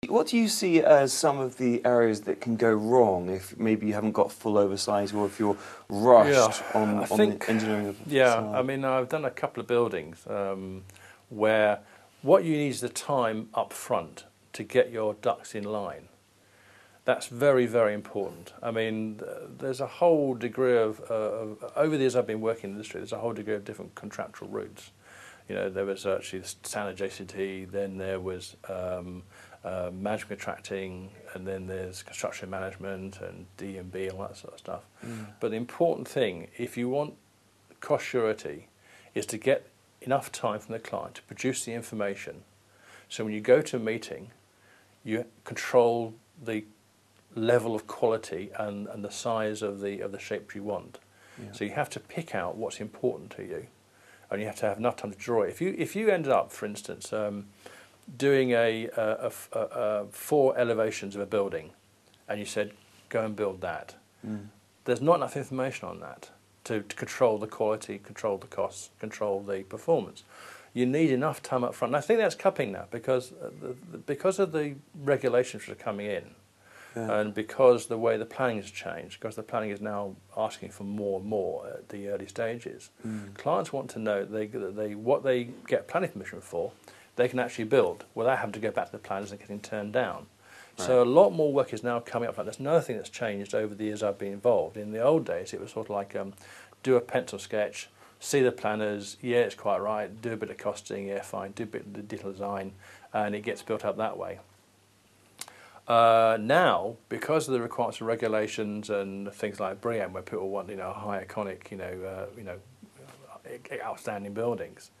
what do you see as some of the areas that can go wrong if maybe you haven't got full oversight, or if you're rushed on the engineering of the facade? I mean, I've done a couple of buildings where what you need is the time up front to get your ducks in line. That's very, very important. I mean, there's a whole degree of over the years I've been working in the industry, there's a whole degree of different contractual routes. You know, there was actually standard JCT, then there was management contracting, and then there's construction management and D&B, all that sort of stuff. But the important thing, if you want cost surety, is to get enough time from the client to produce the information. So when you go to a meeting, you control the level of quality and the size of the shape you want. So you have to pick out what's important to you, and you have to have enough time to draw it. If you ended up, for instance, doing 4 elevations of a building, and you said, go and build that, there's not enough information on that to control the quality, control the costs, control the performance. You need enough time up front. And I think that's cupping now because of the regulations that are coming in, and because the way the planning has changed, because the planning is now asking for more and more at the early stages. Clients want to know that what they get planning permission for, they can actually build without having to go back to the planners and getting turned down. Right. So a lot more work is now coming up. That's another thing that's changed over the years I've been involved. In the old days, it was sort of like do a pencil sketch, see the planners, yeah, it's quite right, do a bit of costing, yeah, fine, do a bit of the detail design, and it gets built up that way. Now, because of the requirements of regulations and things like BREEAM, where people want, high iconic, outstanding buildings,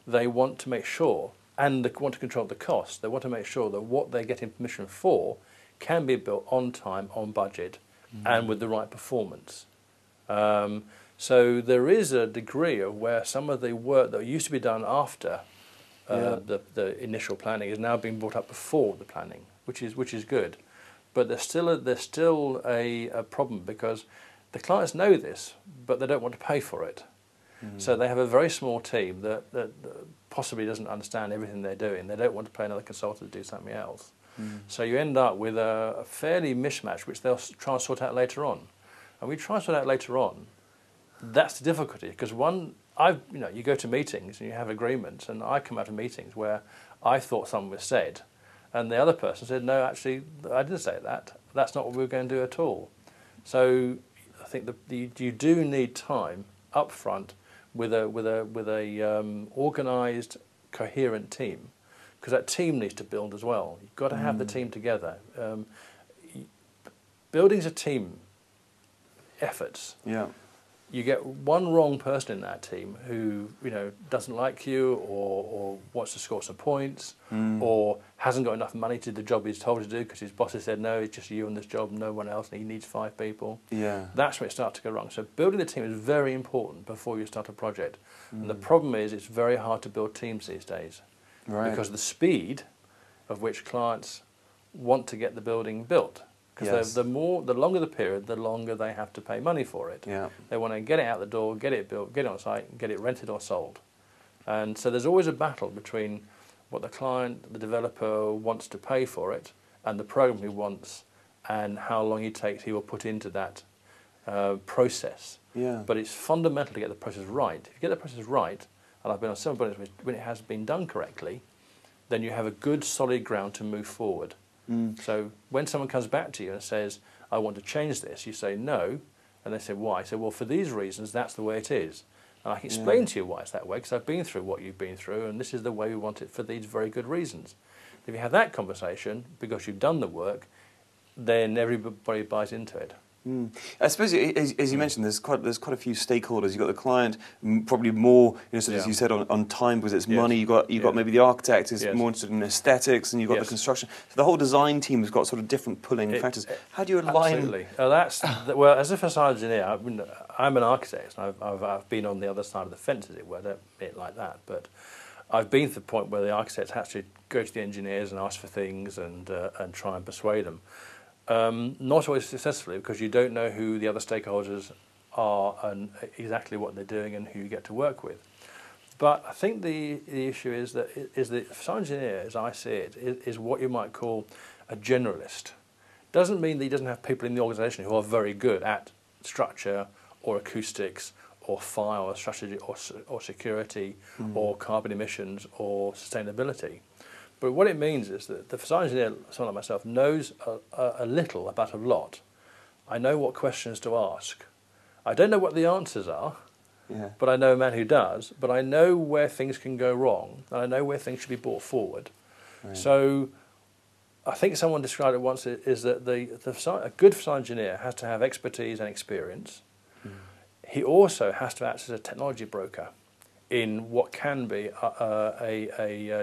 they want to make sure, and they want to control the cost. They want to make sure that what they're getting permission for can be built on time, on budget, and with the right performance. So there is a degree of where some of the work that used to be done after the initial planning is now being brought up before the planning, which is good. But there's still a problem because the clients know this, but they don't want to pay for it. So they have a very small team that possibly doesn't understand everything they're doing. They don't want to pay another consultant to do something else. So you end up with a fairly mismatch, which they'll try and sort out later on. And we try and sort out later on. That's the difficulty, because you go to meetings and you have agreements, and I come out of meetings where I thought something was said, and the other person said, no, actually, I didn't say that. That's not what we were going to do at all. So I think you do need time up front with a organised, coherent team, because that team needs to build as well. You've got to have the team together. Building's a team efforts. Yeah. You get one wrong person in that team who doesn't like you, or wants to score some points, or hasn't got enough money to do the job he's told to do because his boss has said no, it's just you on this job, no one else, and he needs 5 people. Yeah, that's when it starts to go wrong. So building the team is very important before you start a project. And the problem is it's very hard to build teams these days, because of the speed of which clients want to get the building built. Because the longer the period, the longer they have to pay money for it. Yeah. They want to get it out the door, get it built, get it on site, and get it rented or sold. And so there's always a battle between what the client, the developer, wants to pay for it, and the program he wants, and how long he will put into that process. Yeah. But it's fundamental to get the process right. If you get the process right, and I've been on several projects when it has been done correctly, then you have a good solid ground to move forward. So when someone comes back to you and says, I want to change this, you say no, and they say, why? I say, well, for these reasons, that's the way it is. And I can explain to you why it's that way, because I've been through what you've been through, and this is the way we want it for these very good reasons. If you have that conversation, because you've done the work, then everybody buys into it. I suppose, as you mentioned, there's quite a few stakeholders. You've got the client, probably more, as you said, on time, because it's money. You've got maybe the architect is more interested in aesthetics, and you've got the construction. So the whole design team has got sort of different pulling factors. How do you align? Absolutely. Well, as a facade engineer, I'm an architect. And I've been on the other side of the fence, as it were. I don't mean it like that, but I've been to the point where the architects have to go to the engineers and ask for things and try and persuade them. Not always successfully, because you don't know who the other stakeholders are and exactly what they're doing and who you get to work with. But I think the issue is that facade engineer, as I see it, is what you might call a generalist. Doesn't mean that he doesn't have people in the organisation who are very good at structure or acoustics or fire or strategy or security or carbon emissions or sustainability. But what it means is that the facade engineer, someone like myself, knows a little about a lot. I know what questions to ask. I don't know what the answers are, but I know a man who does. But I know where things can go wrong, and I know where things should be brought forward. Right. So I think someone described it once is that a good facade engineer has to have expertise and experience. He also has to act as a technology broker in what can be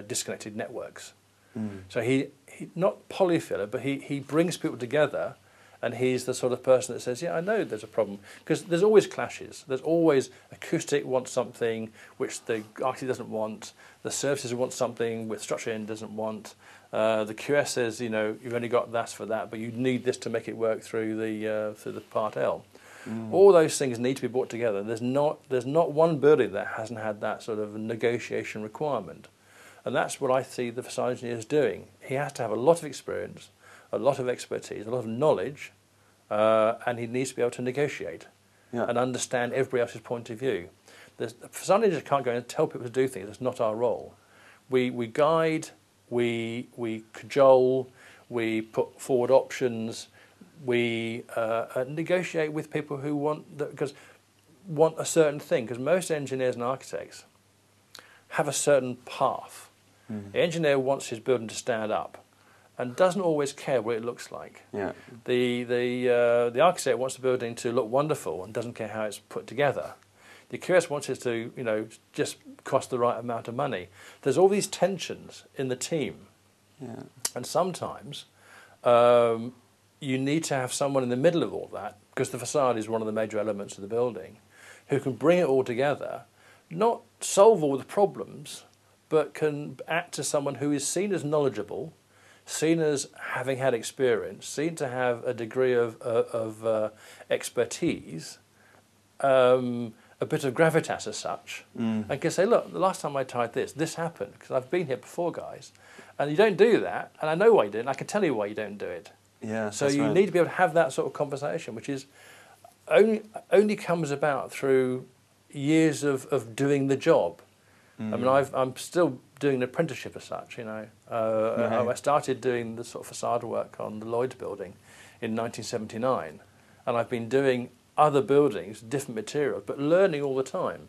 disconnected networks. So he not polyfiller, but he brings people together, and he's the sort of person that says, yeah, I know there's a problem. Because there's always clashes. There's always acoustic wants something which the architect doesn't want. The services want something which structure end doesn't want. The QS says, you've only got that for that, but you need this to make it work through the Part L. All those things need to be brought together. There's not one building that hasn't had that sort of negotiation requirement. And that's what I see the facade engineer is doing. He has to have a lot of experience, a lot of expertise, a lot of knowledge, and he needs to be able to negotiate and understand everybody else's point of view. The facade engineers can't go in and tell people to do things. It's not our role. We guide, we cajole, we put forward options, we negotiate with people who want a certain thing, because most engineers and architects have a certain path. The engineer wants his building to stand up and doesn't always care what it looks like. The architect wants the building to look wonderful and doesn't care how it's put together. The QS wants it to just cost the right amount of money. There's all these tensions in the team, and sometimes you need to have someone in the middle of all that, because the facade is one of the major elements of the building, who can bring it all together, not solve all the problems, but can act as someone who is seen as knowledgeable, seen as having had experience, seen to have a degree of expertise, a bit of gravitas as such, and can say, look, the last time I tried this happened, because I've been here before, guys, and you don't do that, and I know why you do it, and I can tell you why you don't do it. So you need to be able to have that sort of conversation, which is only comes about through years of doing the job. I mean, I'm still doing an apprenticeship as such. I started doing the sort of facade work on the Lloyd's building in 1979, and I've been doing other buildings, different materials, but learning all the time.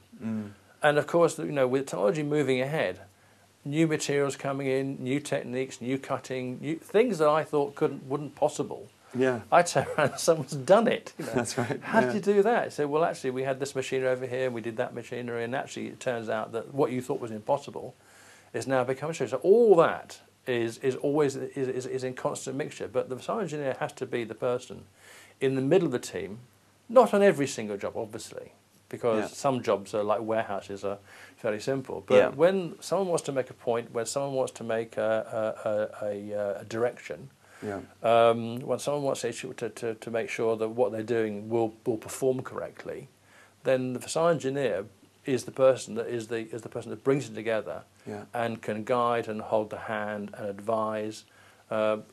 And of course, with technology moving ahead, new materials coming in, new techniques, new cutting, new things that I thought wouldn't possible. I turn around and someone's done it. That's right. How did you do that? So, well, actually, we had this machinery over here, and we did that machinery, and actually it turns out that what you thought was impossible is now become true. So all that is always in constant mixture. But the facade engineer has to be the person in the middle of the team, not on every single job, obviously, because some jobs are like warehouses are fairly simple. But when someone wants to make a point, when someone wants to make a direction, when someone wants to make sure that what they're doing will perform correctly, then the facade engineer is the person that brings it together and can guide and hold the hand and advise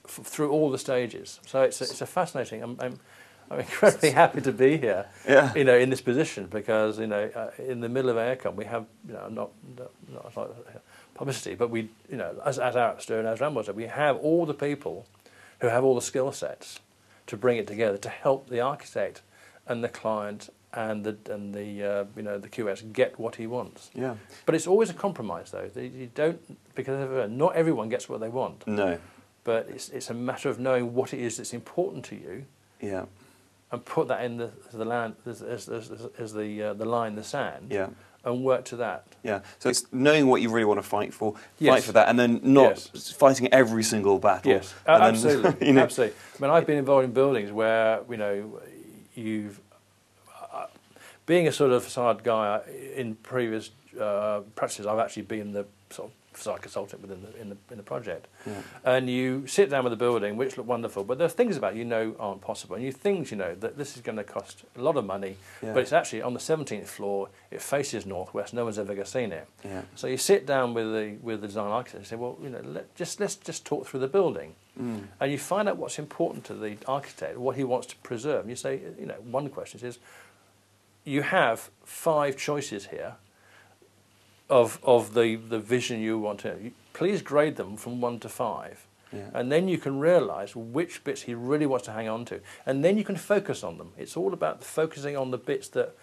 through all the stages. So it's a fascinating. I'm incredibly happy to be here, in this position, because in the middle of Aecom we have not publicity, but we as Arapster and as Rambo said, we have all the people who have all the skill sets to bring it together to help the architect and the client and the QS get what he wants. But it's always a compromise, though. You don't, because not everyone gets what they want. No. But it's a matter of knowing what it is that's important to you. And put that in the line as the line in the sand. And work to that. So it's knowing what you really want to fight for that, and then not fighting every single battle. Absolutely. Absolutely. I mean, I've been involved in buildings where you've being a sort of facade guy in previous practices, I've actually been the sort of facade consultant within in the project. And you sit down with the building, which look wonderful, but there are things about it aren't possible, and you know that this is going to cost a lot of money, but it's actually on the 17th floor. It faces northwest. No one's ever seen it. So you sit down with the design architect and say, well, let's just talk through the building, and you find out what's important to the architect, what he wants to preserve. And you say, one question is, you have 5 choices here of the vision you want to. Please grade them from 1 to 5. And then you can realise which bits he really wants to hang on to. And then you can focus on them. It's all about focusing on the bits that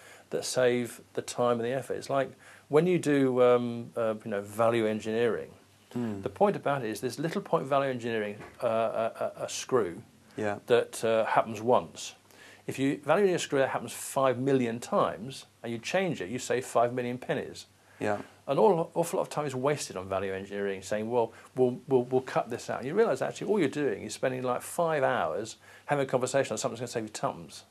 save the time and the effort. It's like when you do value engineering, the point about it is this little point value engineering, a screw that happens once. If you value a screw that happens 5 million times and you change it, you save 5 million pennies. An awful lot of time is wasted on value engineering, saying, well, we'll cut this out. And you realise actually all you're doing is spending like 5 hours having a conversation on something that's going to save you tums.